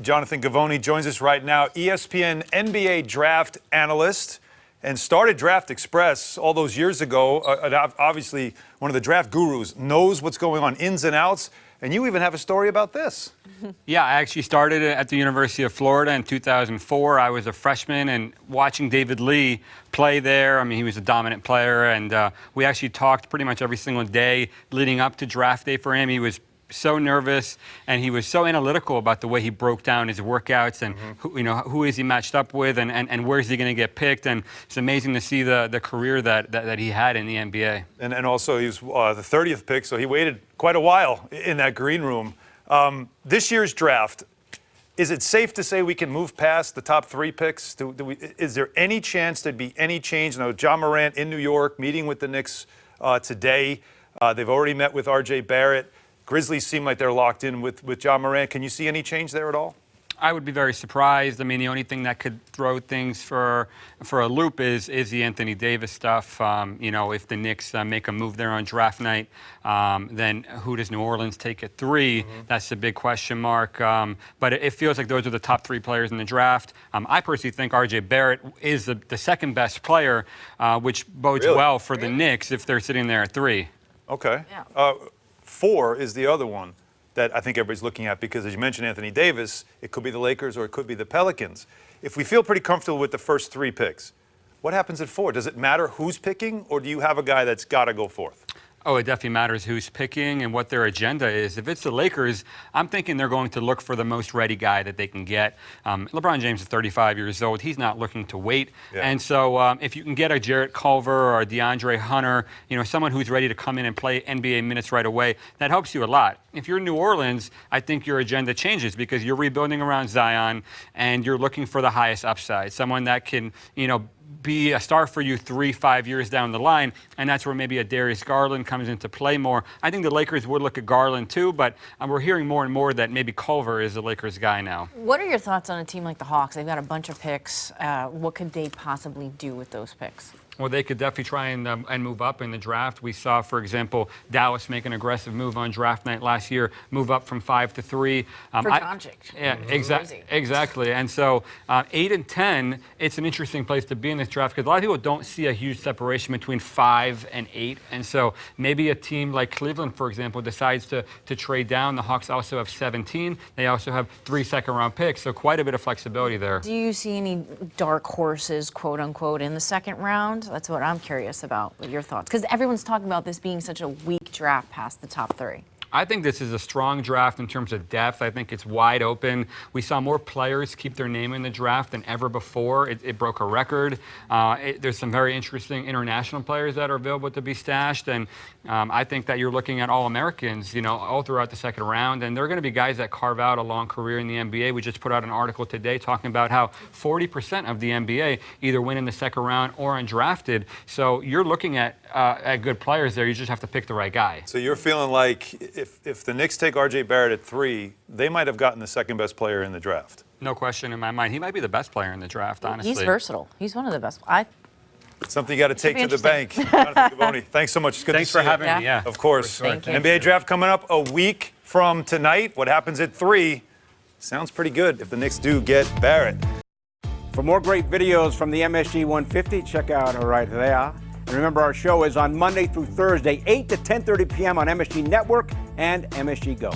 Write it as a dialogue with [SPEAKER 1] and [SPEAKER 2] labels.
[SPEAKER 1] Jonathan Givony joins us right now, ESPN NBA Draft analyst, and started Draft Express all those years ago. Obviously, one of the draft gurus, knows what's going on, ins and outs. And you even have a story about this.
[SPEAKER 2] Yeah, I actually started at the University of Florida in 2004. I was a freshman, and watching David Lee play there, I mean, he was a dominant player, and we actually talked pretty much every single day leading up to draft day for him. He was so nervous, and he was so analytical about the way he broke down his workouts and who is he matched up with, and where is he going to get picked. And it's amazing to see the career that he had in the NBA.
[SPEAKER 1] And also he was the 30th pick, so he waited quite a while in that green room. This year's draft, is it safe to say we can move past the top 3 picks? Is there any chance there'd be any change? You know, John Morant in New York meeting with the Knicks today. They've already met with R.J. Barrett. Grizzlies seem like they're locked in with John Morant. Can you see any change there at all?
[SPEAKER 2] I would be very surprised. I mean, the only thing that could throw things for a loop is the Anthony Davis stuff. If the Knicks make a move there on draft night, then who does New Orleans take at 3? That's a big question mark. But it feels like those are the top 3 players in the draft. I personally think R.J. Barrett is the second best player, which bodes well for the Knicks if they're sitting there at 3.
[SPEAKER 1] Okay. Yeah. 4 is the other one that I think everybody's looking at because, as you mentioned, Anthony Davis, it could be the Lakers or it could be the Pelicans. If we feel pretty comfortable with the first 3 picks, what happens at 4? Does it matter who's picking, or do you have a guy that's got to go forth?
[SPEAKER 2] Oh, it definitely matters who's picking and what their agenda is. If it's the Lakers, I'm thinking they're going to look for the most ready guy that they can get. LeBron James is 35 years old. He's not looking to wait. Yeah. And so if you can get a Jarrett Culver or a DeAndre Hunter, someone who's ready to come in and play NBA minutes right away, that helps you a lot. If you're in New Orleans, I think your agenda changes because you're rebuilding around Zion and you're looking for the highest upside, someone that can, be a star for you 3-5 years down the line, and that's where maybe a Darius Garland comes into play more. I think the Lakers would look at Garland too, but we're hearing more and more that maybe Culver is the Lakers guy now.
[SPEAKER 3] What are your thoughts on a team like the Hawks? They've got a bunch of picks. What could they possibly do with those picks?
[SPEAKER 2] Well, they could definitely try and move up in the draft. We saw, for example, Dallas make an aggressive move on draft night last year, move up from 5 to 3.
[SPEAKER 3] For Doncic.
[SPEAKER 2] Yeah, exactly. And so 8 and 10, it's an interesting place to be in this draft because a lot of people don't see a huge separation between 5 and 8. And so maybe a team like Cleveland, for example, decides to trade down. The Hawks also have 17. They also have 3 second-round picks, so quite a bit of flexibility there.
[SPEAKER 3] Do you see any dark horses, quote unquote, in the second round? That's what I'm curious about, your thoughts. Because everyone's talking about this being such a weak draft past the top 3.
[SPEAKER 2] I think this is a strong draft in terms of depth. I think it's wide open. We saw more players keep their name in the draft than ever before. It broke a record. There's some very interesting international players that are available to be stashed. And I think that you're looking at All-Americans, all throughout the second round. And there are going to be guys that carve out a long career in the NBA. We just put out an article today talking about how 40% of the NBA either win in the second round or undrafted. So you're looking at good players there. You just have to pick the right guy.
[SPEAKER 1] So you're feeling like if the Knicks take R.J. Barrett at 3, they might have gotten the second best player in the draft.
[SPEAKER 2] No question in my mind. He might be the best player in the draft, honestly.
[SPEAKER 3] He's versatile. He's one of the best.
[SPEAKER 1] Something you got to take to the bank. Jonathan Givony, thanks so much. It's good
[SPEAKER 2] Thanks for having me. Yeah,
[SPEAKER 1] of course.
[SPEAKER 3] Sure. Thank you.
[SPEAKER 1] NBA draft coming up a week from tonight. What happens at 3 sounds pretty good if the Knicks do get Barrett.
[SPEAKER 4] For more great videos from the MSG 150, check out right there. And remember, our show is on Monday through Thursday, 8 to 10:30 p.m. on MSG Network and MSG Go.